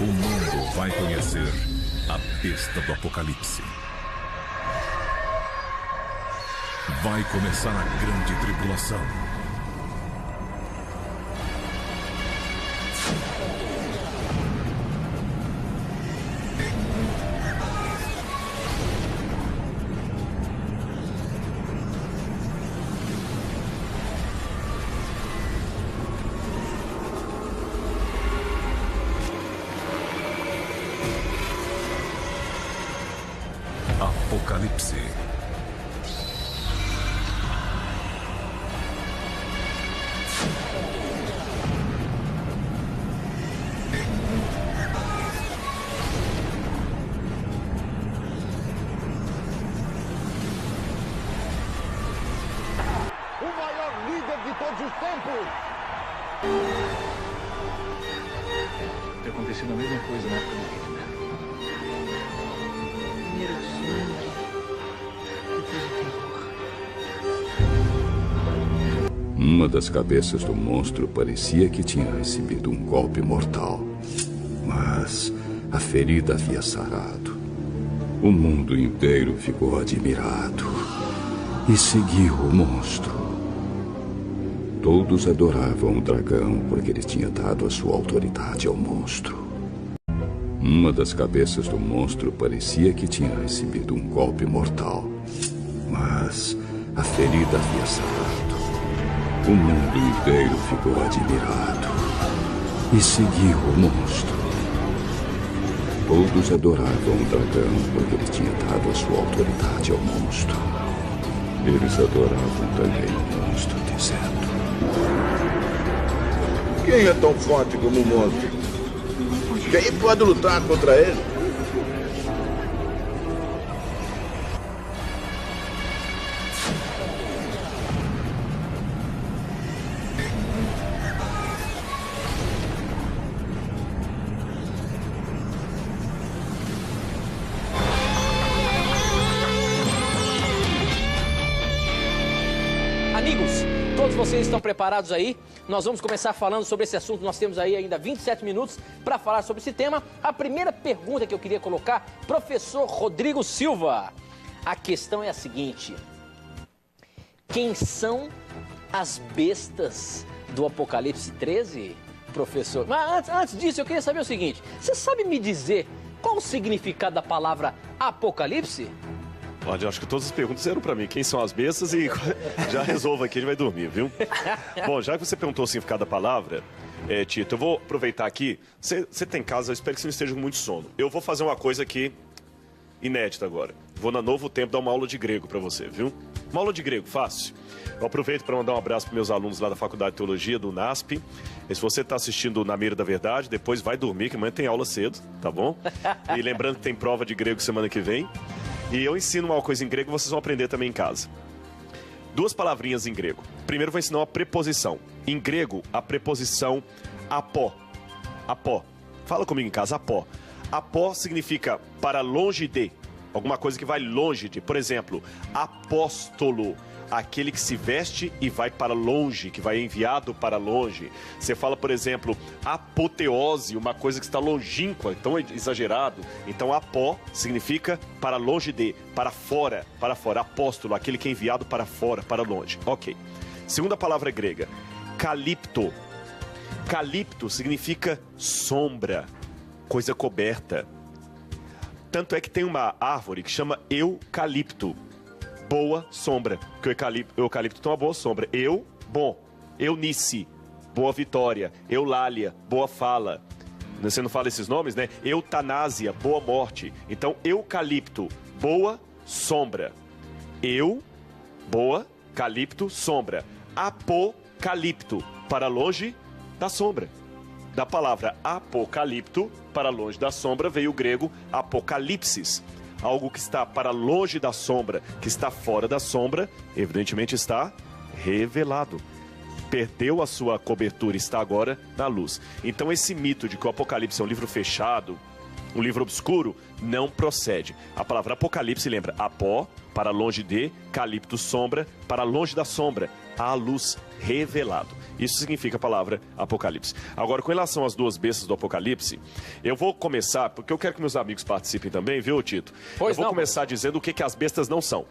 O mundo vai conhecer a besta do Apocalipse. Vai começar a grande tribulação. Apocalipse. O maior líder de todos os tempos! Tem acontecido a mesma coisa na época da vida. Primeiro o sangue, depois o terror. Uma das cabeças do monstro parecia que tinha recebido um golpe mortal. Mas a ferida havia sarado. O mundo inteiro ficou admirado e seguiu o monstro. Todos adoravam o dragão porque ele tinha dado a sua autoridade ao monstro. Uma das cabeças do monstro parecia que tinha recebido um golpe mortal. Mas a ferida havia sarado. O mundo inteiro ficou admirado e seguiu o monstro. Todos adoravam o dragão porque ele tinha dado a sua autoridade ao monstro. Eles adoravam também o monstro, dizendo: Quem é tão forte como o monstro? Quem pode lutar contra ele? Amigos, todos vocês estão preparados aí? Nós vamos começar falando sobre esse assunto. Nós temos aí ainda 27 minutos para falar sobre esse tema. A primeira pergunta que eu queria colocar, professor Rodrigo Silva. A questão é a seguinte: quem são as bestas do Apocalipse 13, professor? Mas antes disso, eu queria saber o seguinte: você sabe me dizer qual o significado da palavra Apocalipse? Olha, eu acho que todas as perguntas eram pra mim. Quem são as bestas? E já resolva aqui, a gente vai dormir, viu? Bom, já que você perguntou o significado da palavra, Tito, eu vou aproveitar aqui. Você tem casa, eu espero que você não esteja com muito sono. Eu vou fazer uma coisa aqui inédita agora. Vou na Novo Tempo dar uma aula de grego pra você, viu? Uma aula de grego, fácil. Eu aproveito para mandar um abraço para meus alunos lá da Faculdade de Teologia, do NASP. E se você está assistindo Na Mira da Verdade, depois vai dormir, que amanhã tem aula cedo, tá bom? E lembrando que tem prova de grego semana que vem. E eu ensino uma coisa em grego, vocês vão aprender também em casa. Duas palavrinhas em grego. Primeiro eu vou ensinar uma preposição. Em grego, a preposição apó. Apó. Fala comigo em casa, apó. Apó significa para longe de. Alguma coisa que vai longe de. Por exemplo, apóstolo. Aquele que se veste e vai para longe, que vai enviado para longe. Você fala, por exemplo, apoteose, uma coisa que está longínqua, tão exagerado. Então, apó significa para longe de, para fora, para fora. Apóstolo, aquele que é enviado para fora, para longe. Ok. Segunda palavra grega, calipto. Calipto significa sombra, coisa coberta. Tanto é que tem uma árvore que chama eucalipto. Boa sombra, porque o eucalipto tem uma boa sombra. Bom. Eunice, boa vitória. Eulália, boa fala. Você não fala esses nomes, né? Eutanásia, boa morte. Então, eucalipto, boa sombra. Boa, calipto, sombra. Apocalipto, para longe da sombra. Da palavra apocalipto, para longe da sombra, veio o grego apocalipsis. Algo que está para longe da sombra, que está fora da sombra, evidentemente está revelado. Perdeu a sua cobertura, está agora na luz. Então esse mito de que o Apocalipse é um livro fechado, um livro obscuro, não procede. A palavra Apocalipse lembra apó, para longe de, calipto, sombra, para longe da sombra, a luz revelado. Isso significa a palavra Apocalipse. Agora, com relação às duas bestas do Apocalipse, eu vou começar, porque eu quero que meus amigos participem também, viu, Tito? Pois eu vou não, começar dizendo o que as bestas não são.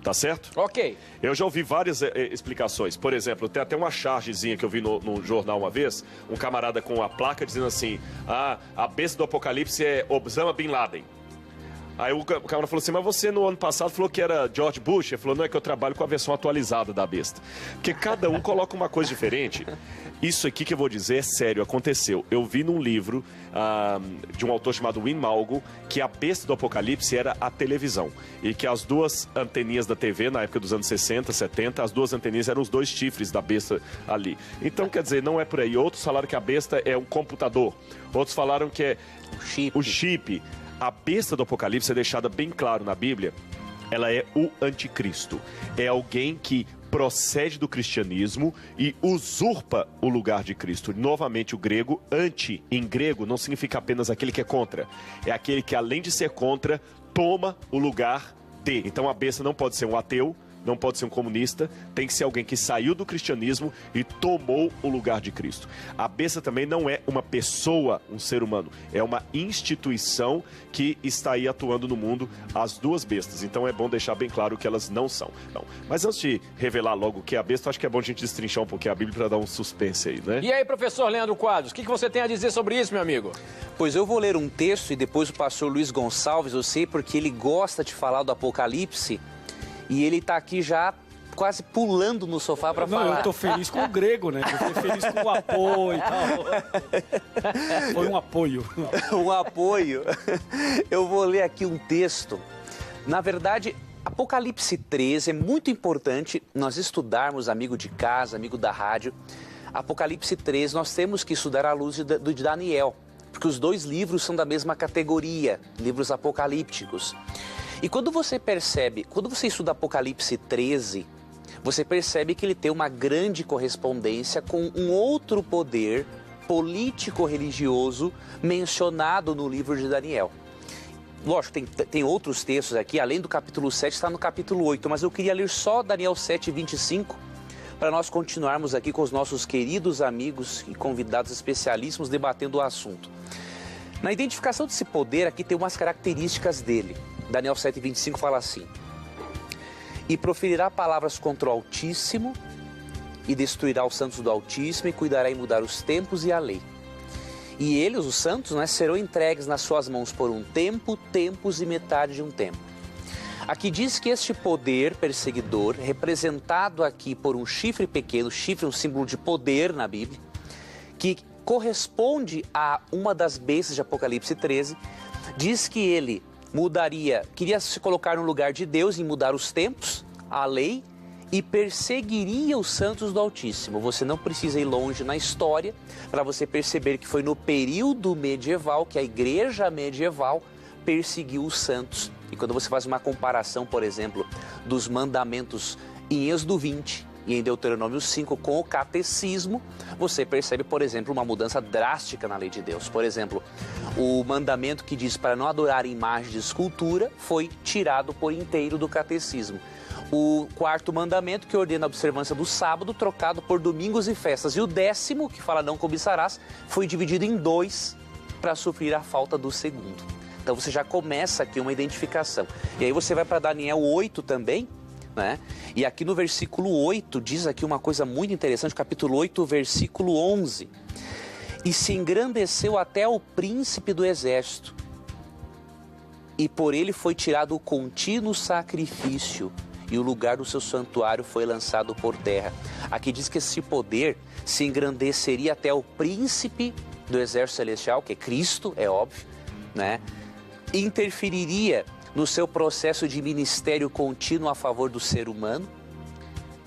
Tá certo? Ok. Eu já ouvi várias explicações. Por exemplo, tem até uma chargezinha que eu vi no jornal uma vez, um camarada com a placa dizendo assim, a besta do Apocalipse é Osama Bin Laden. Aí o camarada falou assim, mas você no ano passado falou que era George Bush. Ele falou, não, é que eu trabalho com a versão atualizada da besta. Porque cada um coloca uma coisa diferente. Isso aqui que eu vou dizer é sério, aconteceu. Eu vi num livro de um autor chamado Win Malgo que a besta do Apocalipse era a televisão. E que as duas anteninhas da TV, na época dos anos 60, 70, as duas anteninhas eram os dois chifres da besta ali. Então, quer dizer, não é por aí. Outros falaram que a besta é um computador. Outros falaram que é o chip. A besta do Apocalipse é deixada bem claro na Bíblia. Ela é o anticristo. É alguém que procede do cristianismo e usurpa o lugar de Cristo. Novamente, o grego, anti, em grego, não significa apenas aquele que é contra. É aquele que, além de ser contra, toma o lugar de. Então, a besta não pode ser um ateu, não pode ser um comunista, tem que ser alguém que saiu do cristianismo e tomou o lugar de Cristo. A besta também não é uma pessoa, um ser humano, é uma instituição que está aí atuando no mundo, as duas bestas. Então é bom deixar bem claro que elas não são. Não. Mas antes de revelar logo o que é a besta, acho que é bom a gente destrinchar um pouquinho a Bíblia para dar um suspense aí, né? E aí, professor Leandro Quadros, o que você tem a dizer sobre isso, meu amigo? Pois eu vou ler um texto e depois o pastor Luiz Gonçalves, eu sei porque ele gosta de falar do Apocalipse, e ele tá aqui já quase pulando no sofá para falar. Não, eu tô feliz com o grego, né? Eu tô feliz com o apoio e tal. Foi um apoio. Um apoio. Eu vou ler aqui um texto. Na verdade, Apocalipse 13 é muito importante nós estudarmos, amigo de casa, amigo da rádio. Apocalipse 13 nós temos que estudar à luz de Daniel, porque os dois livros são da mesma categoria, livros apocalípticos. E quando você percebe, quando você estuda Apocalipse 13, você percebe que ele tem uma grande correspondência com um outro poder político-religioso mencionado no livro de Daniel. Lógico, tem outros textos aqui, além do capítulo 7, está no capítulo 8, mas eu queria ler só Daniel 7, 25, para nós continuarmos aqui com os nossos queridos amigos e convidados especialíssimos debatendo o assunto. Na identificação desse poder, aqui tem umas características dele. Daniel 7,25 fala assim: e proferirá palavras contra o Altíssimo, e destruirá os santos do Altíssimo, e cuidará em mudar os tempos e a lei. E eles, os santos, serão entregues nas suas mãos por um tempo, tempos e metade de um tempo. Aqui diz que este poder perseguidor, representado aqui por um chifre pequeno, chifre é um símbolo de poder na Bíblia, que corresponde a uma das bestas de Apocalipse 13, diz que ele queria se colocar no lugar de Deus e mudar os tempos, a lei, e perseguiria os santos do Altíssimo. Você não precisa ir longe na história para você perceber que foi no período medieval que a igreja medieval perseguiu os santos. E quando você faz uma comparação, por exemplo, dos mandamentos em Êxodo 20 e em Deuteronômio 5 com o catecismo, você percebe, por exemplo, uma mudança drástica na lei de Deus. Por exemplo, o mandamento que diz para não adorar imagem de escultura foi tirado por inteiro do catecismo. O quarto mandamento, que ordena a observância do sábado, trocado por domingos e festas. E o 10º, que fala não cobiçarás, foi dividido em 2 para suprir a falta do segundo. Então você já começa aqui uma identificação. E aí você vai para Daniel 8 também, né? E aqui no versículo 8 diz aqui uma coisa muito interessante, capítulo 8, versículo 11. E se engrandeceu até o príncipe do exército, e por ele foi tirado o contínuo sacrifício, e o lugar do seu santuário foi lançado por terra. Aqui diz que esse poder se engrandeceria até o príncipe do exército celestial, que é Cristo, é óbvio, né? Interferiria no seu processo de ministério contínuo a favor do ser humano.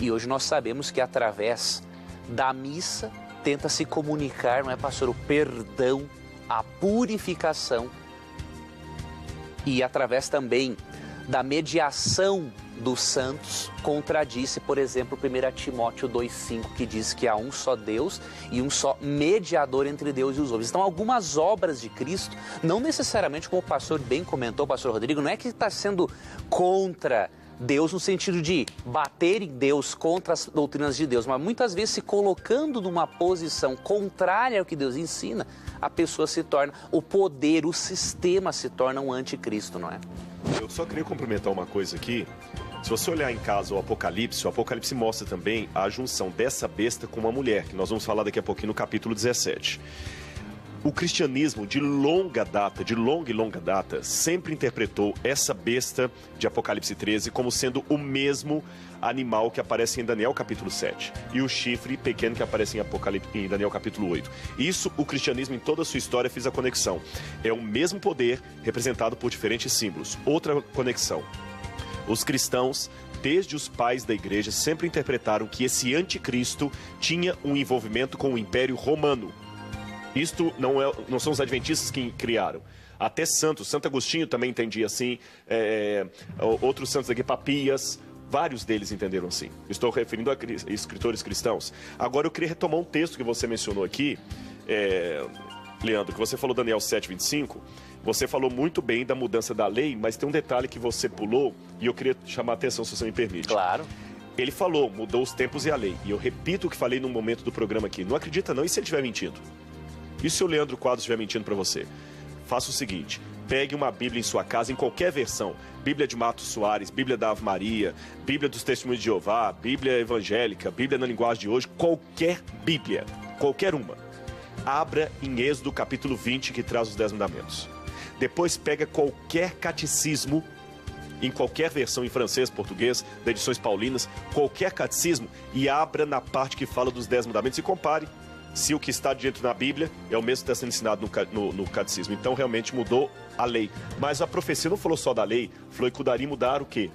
E hoje nós sabemos que através da missa tenta se comunicar, não é, pastor, o perdão, a purificação, e através também da mediação dos santos contradisse, por exemplo, 1 Timóteo 2,5, que diz que há um só Deus e um só mediador entre Deus e os homens. Então, algumas obras de Cristo, não necessariamente, como o pastor bem comentou, o pastor Rodrigo, não é que está sendo contra Deus no sentido de bater em Deus, contra as doutrinas de Deus, mas muitas vezes se colocando numa posição contrária ao que Deus ensina, a pessoa se torna, o poder, o sistema se torna um anticristo, não é? Eu só queria complementar uma coisa aqui. Se você olhar em casa o Apocalipse mostra também a junção dessa besta com uma mulher, que nós vamos falar daqui a pouquinho no capítulo 17. O cristianismo de longa e longa data, sempre interpretou essa besta de Apocalipse 13 como sendo o mesmo animal que aparece em Daniel capítulo 7 e o chifre pequeno que aparece em Daniel capítulo 8. Isso, o cristianismo em toda a sua história fez a conexão. É o mesmo poder representado por diferentes símbolos. Outra conexão. Os cristãos, desde os pais da igreja, sempre interpretaram que esse anticristo tinha um envolvimento com o Império Romano. Isto não são os adventistas que criaram. Até Santo Agostinho também entendia assim, outros santos aqui, Papias, vários deles entenderam assim. Estou referindo a escritores cristãos. Agora eu queria retomar um texto que você mencionou aqui, Leandro, que você falou Daniel 7:25, você falou muito bem da mudança da lei, mas tem um detalhe que você pulou e eu queria chamar a atenção, se você me permite. Claro. Ele falou, mudou os tempos e a lei. E eu repito o que falei no momento do programa aqui. Não acredita não, e se ele estiver mentindo? E se o Leandro Quadros estiver mentindo para você? Faça o seguinte, pegue uma Bíblia em sua casa, em qualquer versão. Bíblia de Matos Soares, Bíblia da Ave Maria, Bíblia dos Testemunhos de Jeová, Bíblia evangélica, Bíblia na linguagem de hoje, qualquer Bíblia, qualquer uma. Abra em Êxodo capítulo 20, que traz os 10 mandamentos. Depois pega qualquer catecismo, em qualquer versão em francês, português, da Edições Paulinas, qualquer catecismo, e abra na parte que fala dos 10 mandamentos e compare se o que está dentro na Bíblia é o mesmo que está sendo ensinado no catecismo. Então, realmente mudou a lei. Mas a profecia não falou só da lei, falou que Darim mudar o quê?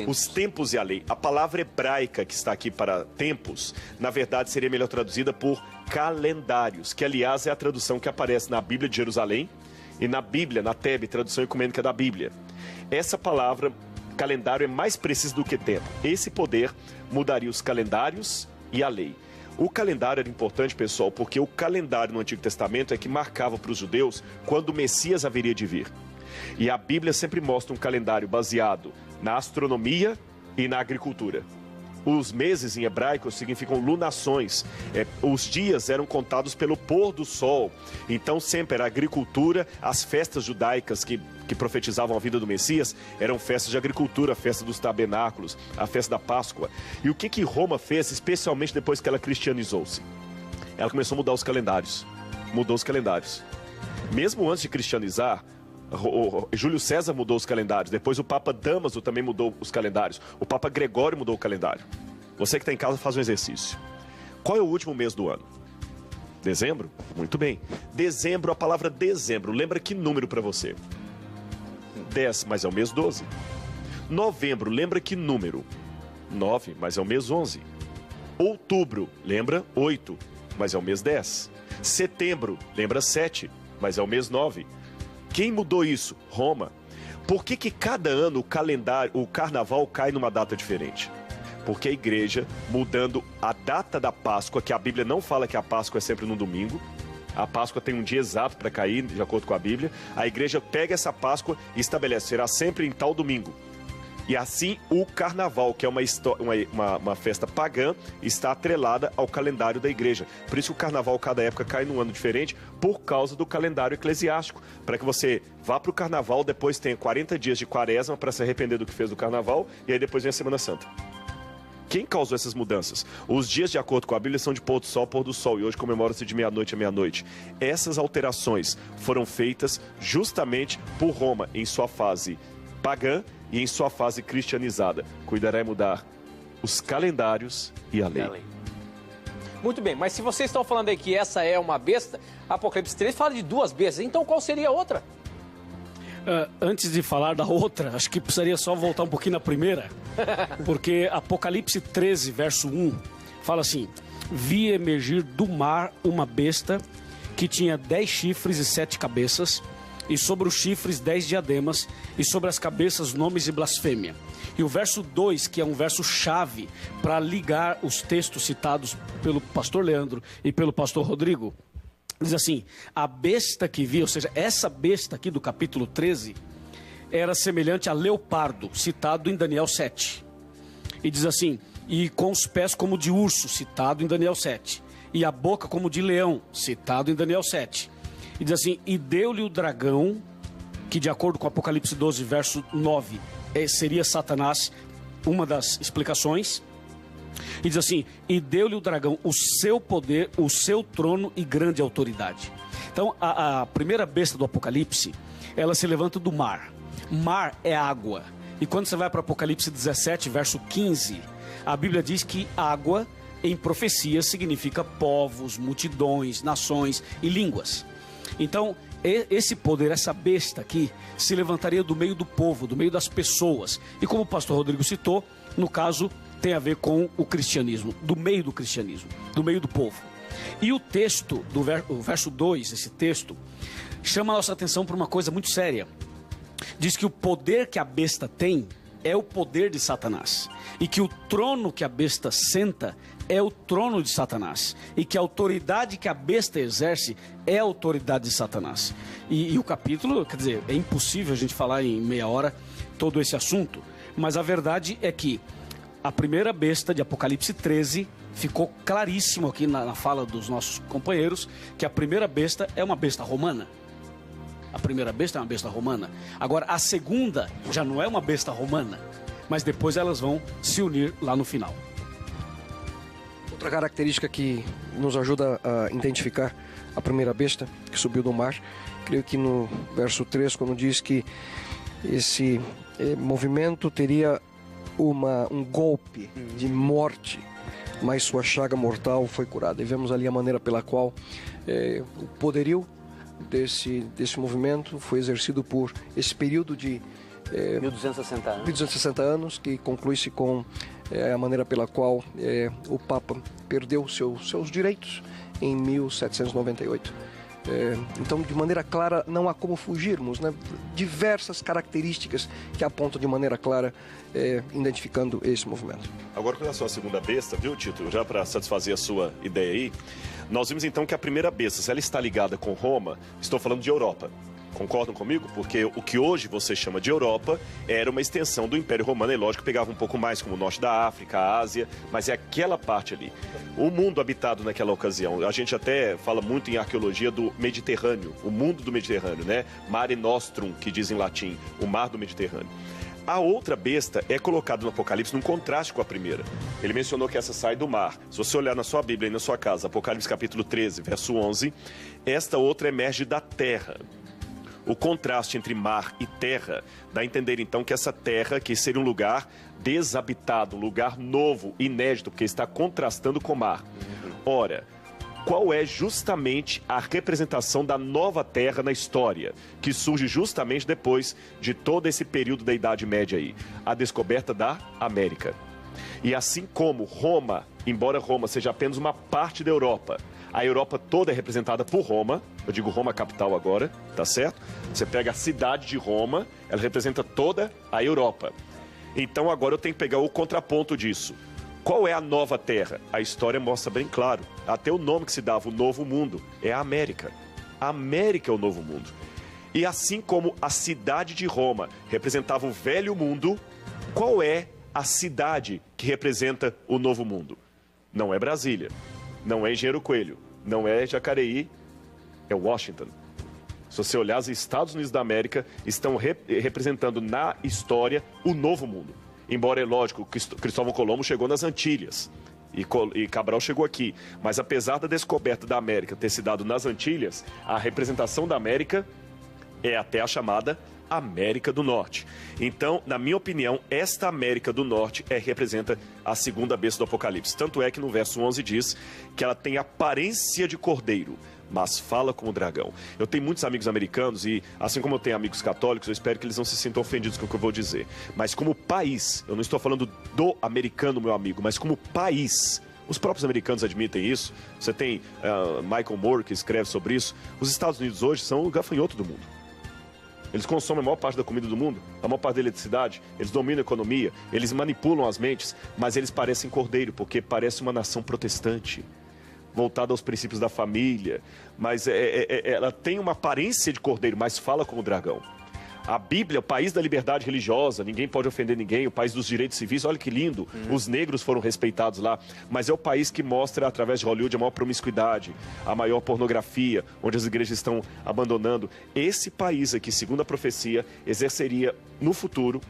Os tempos e a lei. A palavra hebraica que está aqui para tempos, na verdade, seria melhor traduzida por calendários, que, aliás, é a tradução que aparece na Bíblia de Jerusalém e na Bíblia, na Tebe, tradução ecumênica da Bíblia. Essa palavra, calendário, é mais preciso do que tempo. Esse poder mudaria os calendários e a lei. O calendário era importante, pessoal, porque o calendário no Antigo Testamento é que marcava para os judeus quando o Messias haveria de vir. E a Bíblia sempre mostra um calendário baseado na astronomia e na agricultura. Os meses em hebraico significam lunações. Os dias eram contados pelo pôr do sol. Então sempre era a agricultura, as festas judaicas que profetizavam a vida do Messias eram festas de agricultura, a festa dos tabernáculos, a festa da Páscoa. E o que Roma fez, especialmente depois que ela cristianizou-se? Ela começou a mudar os calendários. Mudou os calendários. Mesmo antes de cristianizar, Júlio César mudou os calendários. Depois o Papa Damaso também mudou os calendários. O Papa Gregório mudou o calendário. Você que está em casa, faz um exercício. Qual é o último mês do ano? Dezembro? Muito bem. Dezembro, a palavra dezembro, lembra que número para você? 10, mas é o mês 12. Novembro, lembra que número? 9, mas é o mês 11. Outubro, lembra? 8, mas é o mês 10. Setembro, lembra 7, mas é o mês 9. Quem mudou isso? Roma. Por que cada ano o carnaval cai numa data diferente? Porque a igreja, mudando a data da Páscoa, que a Bíblia não fala que a Páscoa é sempre no domingo, a Páscoa tem um dia exato para cair, de acordo com a Bíblia, a igreja pega essa Páscoa e estabelece, será sempre em tal domingo. E assim o carnaval, que é uma festa pagã, está atrelada ao calendário da igreja. Por isso o carnaval, cada época, cai num ano diferente, por causa do calendário eclesiástico. Para que você vá para o carnaval, depois tenha 40 dias de quaresma para se arrepender do que fez do carnaval, e aí depois vem a Semana Santa. Quem causou essas mudanças? Os dias, de acordo com a Bíblia, são de pôr do sol, e hoje comemora-se de meia-noite a meia-noite. Essas alterações foram feitas justamente por Roma, em sua fase pagã e em sua fase cristianizada. Cuidará em mudar os calendários e a lei. Muito bem, mas se vocês estão falando aí que essa é uma besta, Apocalipse 3 fala de duas bestas, então qual seria a outra? Antes de falar da outra, acho que precisaria só voltar um pouquinho na primeira, porque Apocalipse 13, verso 1, fala assim: vi emergir do mar uma besta que tinha 10 chifres e 7 cabeças, e sobre os chifres 10 diademas, e sobre as cabeças nomes de blasfêmia. E o verso 2, que é um verso chave para ligar os textos citados pelo pastor Leandro e pelo pastor Rodrigo, diz assim: a besta que vi, ou seja, essa besta aqui do capítulo 13, era semelhante a leopardo, citado em Daniel 7. E diz assim: e com os pés como de urso, citado em Daniel 7. E a boca como de leão, citado em Daniel 7. E diz assim: e deu-lhe o dragão, que de acordo com Apocalipse 12, verso 9, seria Satanás, uma das explicações. E diz assim: e deu-lhe o dragão o seu poder, o seu trono e grande autoridade. Então, a primeira besta do Apocalipse, ela se levanta do mar. Mar é água. E quando você vai para Apocalipse 17, verso 15, a Bíblia diz que água, em profecia, significa povos, multidões, nações e línguas. Então, esse poder, essa besta aqui, se levantaria do meio do povo, do meio das pessoas. E como o pastor Rodrigo citou, no caso, tem a ver com o cristianismo, do meio do cristianismo, do meio do povo. E o texto, o verso 2, esse texto, chama a nossa atenção para uma coisa muito séria. Diz que o poder que a besta tem é o poder de Satanás. E que o trono que a besta senta é o trono de Satanás. E que a autoridade que a besta exerce é a autoridade de Satanás. E o capítulo, quer dizer, é impossível a gente falar em meia hora todo esse assunto. Mas a verdade é que a primeira besta de Apocalipse 13 ficou claríssimo aqui na fala dos nossos companheiros, que a primeira besta é uma besta romana. A primeira besta é uma besta romana. Agora, a segunda já não é uma besta romana, mas depois elas vão se unir lá no final. Outra característica que nos ajuda a identificar a primeira besta que subiu do mar, creio que no verso 3, quando diz que esse movimento teria um golpe de morte, mas sua chaga mortal foi curada. E vemos ali a maneira pela qual o poderio desse movimento foi exercido por esse período de 1260 anos. 1260 anos, que conclui-se com a maneira pela qual o Papa perdeu seus direitos em 1798. Então, de maneira clara, não há como fugirmos, né? Diversas características que apontam de maneira clara, identificando esse movimento. Agora, com relação à segunda besta, viu, Tito? Já para satisfazer a sua ideia aí, nós vimos então que a primeira besta, se ela está ligada com Roma, estou falando de Europa. Concordam comigo? Porque o que hoje você chama de Europa era uma extensão do Império Romano, e lógico, pegava um pouco mais como o norte da África, a Ásia, mas é aquela parte ali. O mundo habitado naquela ocasião, a gente até fala muito em arqueologia do Mediterrâneo, o mundo do Mediterrâneo, né? Mare Nostrum, que diz em latim, o mar do Mediterrâneo. A outra besta é colocada no Apocalipse num contraste com a primeira. Ele mencionou que essa sai do mar. Se você olhar na sua Bíblia e na sua casa, Apocalipse capítulo 13, verso 11, esta outra emerge da terra. O contraste entre mar e terra dá a entender então que essa terra, que seria um lugar desabitado, um lugar novo, inédito, porque está contrastando com o mar. Ora, qual é justamente a representação da nova terra na história, que surge justamente depois de todo esse período da Idade Média aí? A descoberta da América. E assim como Roma, embora Roma seja apenas uma parte da Europa, a Europa toda é representada por Roma, eu digo Roma capital agora, tá certo? Você pega a cidade de Roma, ela representa toda a Europa. Então agora eu tenho que pegar o contraponto disso. Qual é a nova terra? A história mostra bem claro. Até o nome que se dava, o Novo Mundo, é a América. A América é o Novo Mundo. E assim como a cidade de Roma representava o Velho Mundo, qual é a cidade que representa o Novo Mundo? Não é Brasília, não é Engenheiro Coelho, não é Jacareí, é Washington. Se você olhar, os Estados Unidos da América estão representando na história o Novo Mundo. Embora, é lógico, Cristóvão Colombo chegou nas Antilhas e Cabral chegou aqui. Mas apesar da descoberta da América ter se dado nas Antilhas, a representação da América é até a chamada América do Norte. Então, na minha opinião, esta América do Norte representa a segunda besta do Apocalipse. Tanto é que no verso 11 diz que ela tem aparência de cordeiro, mas fala como dragão. Eu tenho muitos amigos americanos e, assim como eu tenho amigos católicos, eu espero que eles não se sintam ofendidos com o que eu vou dizer. Mas como país, eu não estou falando do americano, meu amigo, mas como país, os próprios americanos admitem isso. Você tem Michael Moore, que escreve sobre isso. Os Estados Unidos hoje são o gafanhoto do mundo. Eles consomem a maior parte da comida do mundo, a maior parte da eletricidade, eles dominam a economia, eles manipulam as mentes, mas eles parecem cordeiro, porque parece uma nação protestante, voltada aos princípios da família, mas ela tem uma aparência de cordeiro, mas fala como dragão. A Bíblia, o país da liberdade religiosa, ninguém pode ofender ninguém, o país dos direitos civis, olha que lindo, os negros foram respeitados lá, mas é o país que mostra, através de Hollywood, a maior promiscuidade, a maior pornografia, onde as igrejas estão abandonando. Esse país aqui, segundo a profecia, exercerá no futuro,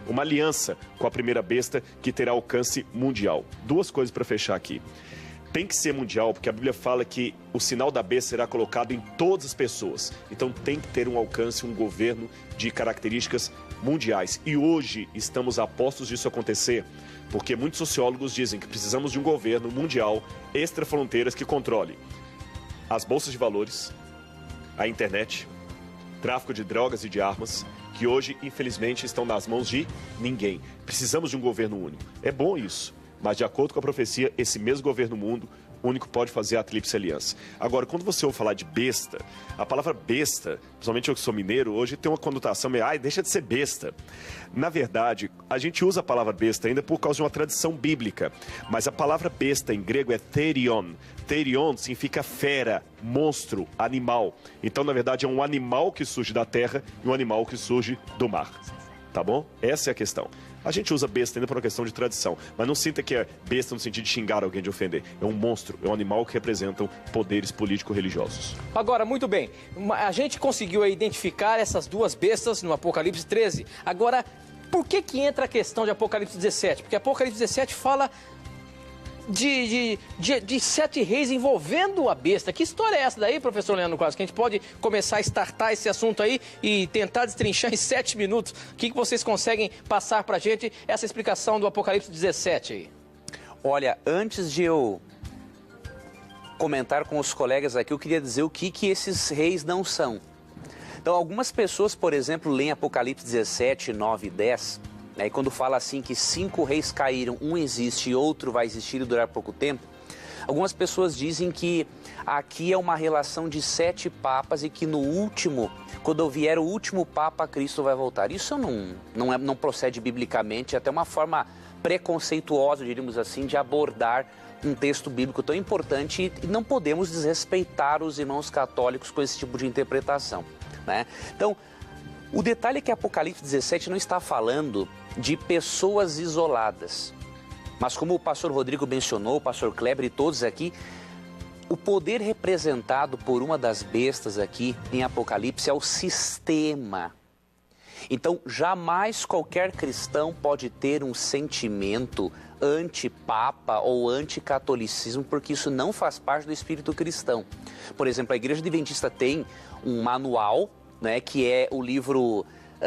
uma aliança com a primeira besta que terá alcance mundial. Duas coisas para fechar aqui. Tem que ser mundial, porque a Bíblia fala que o sinal da besta será colocado em todas as pessoas. Então tem que ter um alcance, um governo de características mundiais. E hoje estamos a postos disso acontecer, porque muitos sociólogos dizem que precisamos de um governo mundial, extra-fronteiras, que controle as bolsas de valores, a internet, tráfico de drogas e de armas, que hoje, infelizmente, estão nas mãos de ninguém. Precisamos de um governo único. É bom isso. Mas, de acordo com a profecia, esse mesmo governo mundo único pode fazer a tríplice aliança. Agora, quando você ouve falar de besta, a palavra besta, principalmente eu que sou mineiro, hoje tem uma conotação meio, deixa de ser besta. Na verdade, a gente usa a palavra besta ainda por causa de uma tradição bíblica, mas a palavra besta em grego é therion. Therion significa fera, monstro, animal. Então, na verdade, é um animal que surge da terra e um animal que surge do mar. Tá bom? Essa é a questão. A gente usa besta ainda por uma questão de tradição, mas não sinta que é besta no sentido de xingar alguém, de ofender. É um monstro, é um animal que representam poderes político-religiosos. Agora, muito bem, a gente conseguiu identificar essas duas bestas no Apocalipse 13. Agora, por que entra a questão de Apocalipse 17? Porque Apocalipse 17 fala de 7 reis envolvendo a besta. Que história é essa daí, professor Leandro Quadros? Que a gente pode começar a startar esse assunto aí e tentar destrinchar em 7 minutos. O que vocês conseguem passar pra gente essa explicação do Apocalipse 17 aí? Olha, antes de eu comentar com os colegas aqui, eu queria dizer o que esses reis não são. Então, algumas pessoas, por exemplo, leem Apocalipse 17, 9 e 10... E quando fala assim que 5 reis caíram, um existe e outro vai existir e durar pouco tempo, algumas pessoas dizem que aqui é uma relação de 7 papas e que no último, quando vier o último papa, Cristo vai voltar. Isso não procede biblicamente, é até uma forma preconceituosa, diríamos assim, de abordar um texto bíblico tão importante e não podemos desrespeitar os irmãos católicos com esse tipo de interpretação, né? Então, o detalhe é que Apocalipse 17 não está falando de pessoas isoladas. Mas como o pastor Rodrigo mencionou, o pastor Kleber e todos aqui, o poder representado por uma das bestas aqui em Apocalipse é o sistema. Então, jamais qualquer cristão pode ter um sentimento anti-papa ou anti-catolicismo, porque isso não faz parte do espírito cristão. Por exemplo, a Igreja Adventista tem um manual, né, que é o livro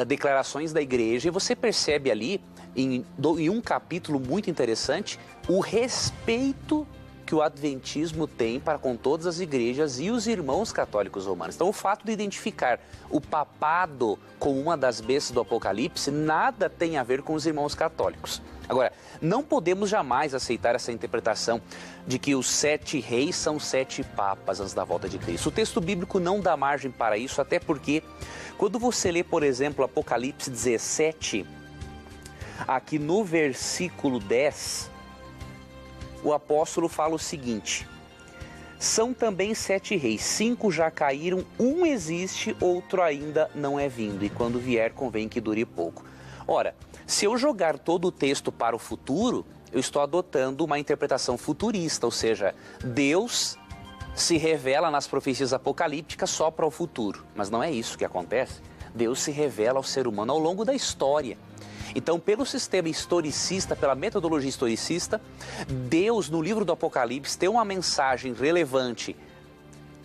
Declarações da Igreja, e você percebe ali, em um capítulo muito interessante, o respeito que o Adventismo tem para com todas as igrejas e os irmãos católicos romanos. Então, o fato de identificar o papado como uma das bestas do Apocalipse nada tem a ver com os irmãos católicos. Agora, não podemos jamais aceitar essa interpretação de que os 7 reis são 7 papas antes da volta de Cristo. O texto bíblico não dá margem para isso, até porque quando você lê, por exemplo, Apocalipse 17, aqui no versículo 10, o apóstolo fala o seguinte: são também 7 reis, 5 já caíram, um existe, outro ainda não é vindo, e quando vier convém que dure pouco. Ora, se eu jogar todo o texto para o futuro, eu estou adotando uma interpretação futurista, ou seja, Deus se revela nas profecias apocalípticas só para o futuro. Mas não é isso que acontece. Deus se revela ao ser humano ao longo da história. Então, pelo sistema historicista, pela metodologia historicista, Deus, no livro do Apocalipse, tem uma mensagem relevante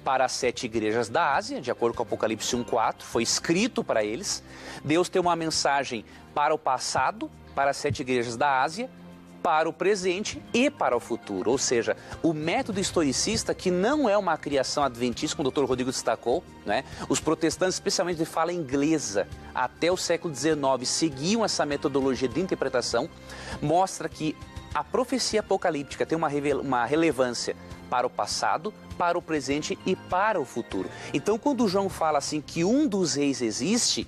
para as 7 igrejas da Ásia, de acordo com Apocalipse 1:4, foi escrito para eles. Deus tem uma mensagem para o passado, para as 7 igrejas da Ásia, para o presente e para o futuro. Ou seja, o método historicista, que não é uma criação adventista, como o Dr. Rodrigo destacou, né? Os protestantes, especialmente de fala inglesa, até o século XIX, seguiam essa metodologia de interpretação, mostra que a profecia apocalíptica tem uma relevância para o passado, para o presente e para o futuro. Então, quando João fala assim que um dos reis existe,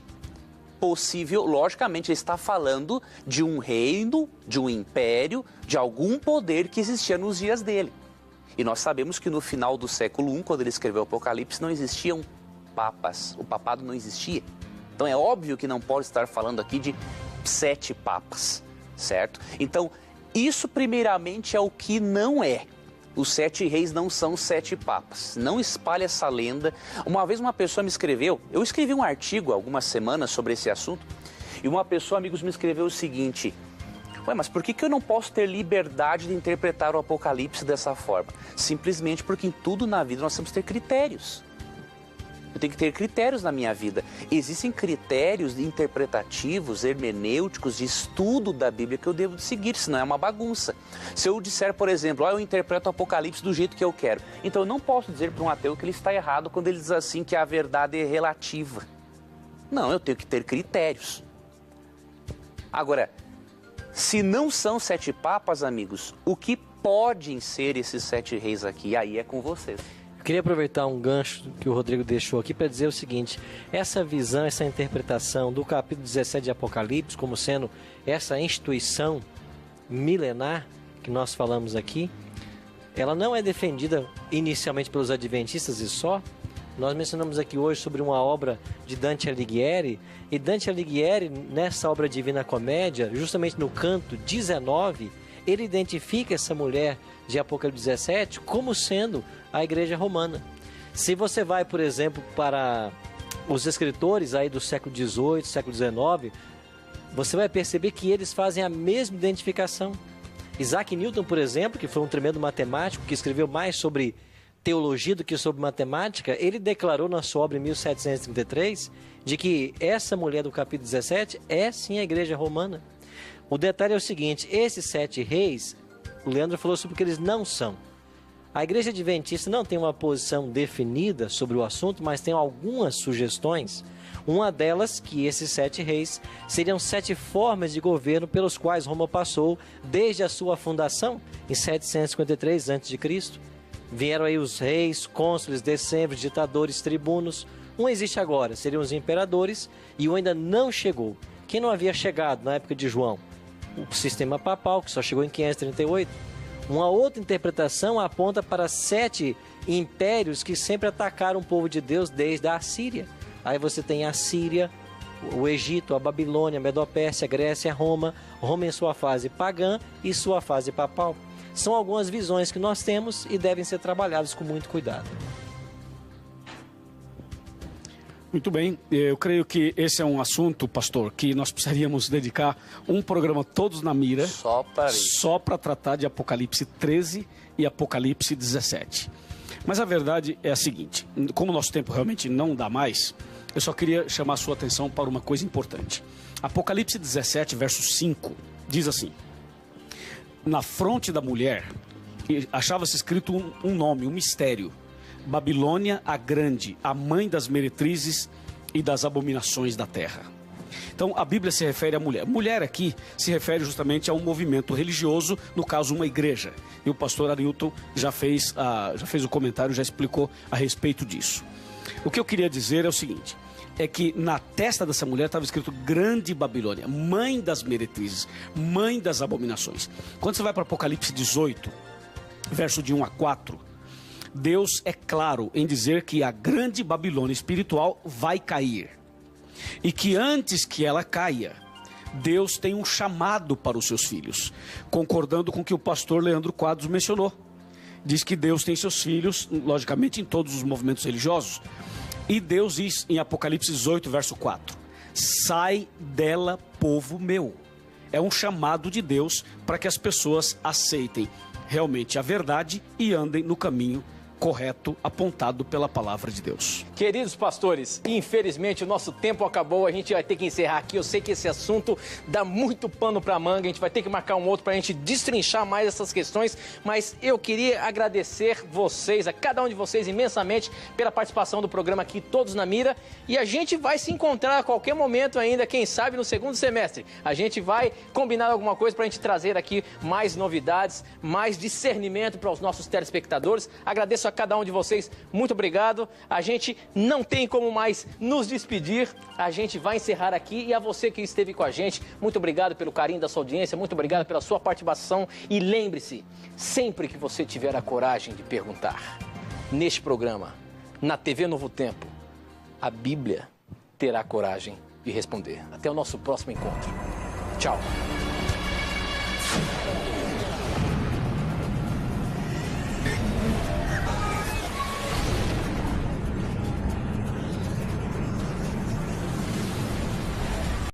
possível, logicamente, ele está falando de um reino, de um império, de algum poder que existia nos dias dele. E nós sabemos que no final do século I, quando ele escreveu o Apocalipse, não existiam papas, o papado não existia. Então é óbvio que não pode estar falando aqui de 7 papas, certo? Então, isso primeiramente é o que não é. Os 7 reis não são 7 papas. Não espalhe essa lenda. Uma vez uma pessoa me escreveu, eu escrevi um artigo há algumas semanas sobre esse assunto, e uma pessoa, amigos, me escreveu o seguinte: ué, mas por que eu não posso ter liberdade de interpretar o Apocalipse dessa forma? Simplesmente porque em tudo na vida nós temos que ter critérios. Eu tenho que ter critérios na minha vida. Existem critérios interpretativos, hermenêuticos, de estudo da Bíblia que eu devo seguir, senão é uma bagunça. Se eu disser, por exemplo, eu interpreto o Apocalipse do jeito que eu quero, então eu não posso dizer para um ateu que ele está errado quando ele diz assim que a verdade é relativa. Não, eu tenho que ter critérios. Agora, se não são 7 papas, amigos, o que podem ser esses 7 reis aqui? Aí é com vocês. Eu queria aproveitar um gancho que o Rodrigo deixou aqui para dizer o seguinte: essa visão, essa interpretação do capítulo 17 de Apocalipse como sendo essa instituição milenar que nós falamos aqui, ela não é defendida inicialmente pelos adventistas e só. Nós mencionamos aqui hoje sobre uma obra de Dante Alighieri, e Dante Alighieri, nessa obra Divina Comédia, justamente no canto 19, ele identifica essa mulher de Apocalipse 17 como sendo a igreja romana. Se você vai, por exemplo, para os escritores aí do século XVIII, século XIX, você vai perceber que eles fazem a mesma identificação. Isaac Newton, por exemplo, que foi um tremendo matemático, que escreveu mais sobre teologia do que sobre matemática, ele declarou na sua obra em 1733 de que essa mulher do capítulo 17 é sim a igreja romana. O detalhe é o seguinte: esses 7 reis, o Leandro falou sobre o que eles não são. A igreja adventista não tem uma posição definida sobre o assunto, mas tem algumas sugestões. Uma delas, que esses 7 reis seriam 7 formas de governo pelos quais Roma passou desde a sua fundação, em 753 a.C. Vieram aí os reis, cônsules, decembros, ditadores, tribunos. Um existe agora, seriam os imperadores, e um ainda não chegou. Quem não havia chegado na época de João? O sistema papal, que só chegou em 538. Uma outra interpretação aponta para 7 impérios que sempre atacaram o povo de Deus desde a Assíria. Aí você tem a Síria, o Egito, a Babilônia, a Medopérsia, a Grécia, a Roma em sua fase pagã e sua fase papal. São algumas visões que nós temos e devem ser trabalhadas com muito cuidado. Muito bem, eu creio que esse é um assunto, pastor, que nós precisaríamos dedicar um programa todos na mira, só para tratar de Apocalipse 13 e Apocalipse 17. Mas a verdade é a seguinte: como o nosso tempo realmente não dá mais, eu só queria chamar a sua atenção para uma coisa importante. Apocalipse 17, verso 5, diz assim: na fronte da mulher achava-se escrito um nome, um mistério: Babilônia a Grande, a mãe das meretrizes e das abominações da terra. Então a Bíblia se refere à mulher. Mulher aqui se refere justamente a um movimento religioso, no caso uma igreja. E o pastor Arilton já fez o comentário, já explicou a respeito disso. O que eu queria dizer é o seguinte: é que na testa dessa mulher estava escrito Grande Babilônia, mãe das meretrizes, mãe das abominações. Quando você vai para Apocalipse 18, verso de 1 a 4, Deus é claro em dizer que a grande Babilônia espiritual vai cair. E que antes que ela caia, Deus tem um chamado para os seus filhos, concordando com o que o pastor Leandro Quadros mencionou. Diz que Deus tem seus filhos, logicamente, em todos os movimentos religiosos. E Deus diz em Apocalipse 18, verso 4, sai dela, povo meu. É um chamado de Deus para que as pessoas aceitem realmente a verdade e andem no caminho correto apontado pela palavra de Deus. Queridos pastores, infelizmente o nosso tempo acabou, a gente vai ter que encerrar aqui. Eu sei que esse assunto dá muito pano para manga, a gente vai ter que marcar um outro para a gente destrinchar mais essas questões, mas eu queria agradecer vocês, a cada um de vocês imensamente pela participação do programa aqui, Todos na Mira, e a gente vai se encontrar a qualquer momento ainda, quem sabe no segundo semestre. A gente vai combinar alguma coisa para a gente trazer aqui mais novidades, mais discernimento para os nossos telespectadores. Agradeço a cada um de vocês, muito obrigado. A gente não tem como mais nos despedir, a gente vai encerrar aqui, e a você que esteve com a gente, muito obrigado pelo carinho da sua audiência, muito obrigado pela sua participação, e lembre-se, sempre que você tiver a coragem de perguntar, neste programa, na TV Novo Tempo, a Bíblia terá coragem de responder. Até o nosso próximo encontro. Tchau.